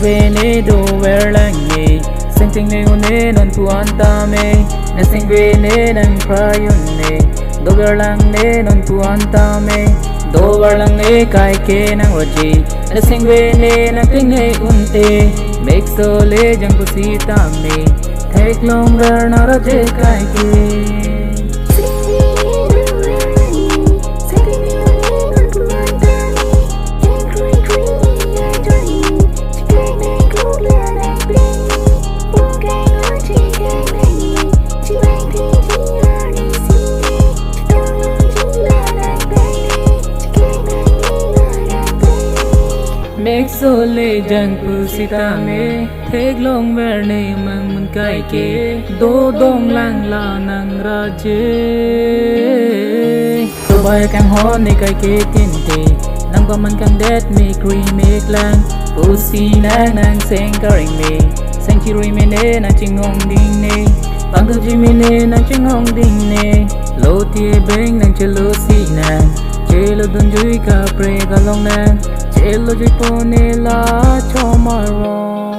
Sengve ne do verlangi Senting ne une non puanta me Na Sengve ne nang krayun ne Do verlang ne non puanta me Do verlang ne kai ke nang roji Na Sengve ne nang ting ne unte Make so le jang pusita me Take long ver na roje kai ke Make so le jang pusita me Take long ver ne mang mun kai ke Do dong lang la nang raje So bay kang hon ne kai ke tinte Nang pa man kang det me cream make lang Pusi nang nang seng karing me Seng chirui me ne nang chingong ding ne Pangkal jimi ne nang chingong ding ne Lo tie beng nang chelo si nang Chelo dun jui ka pre ka long nang Chelo jui po ne la cho ma rong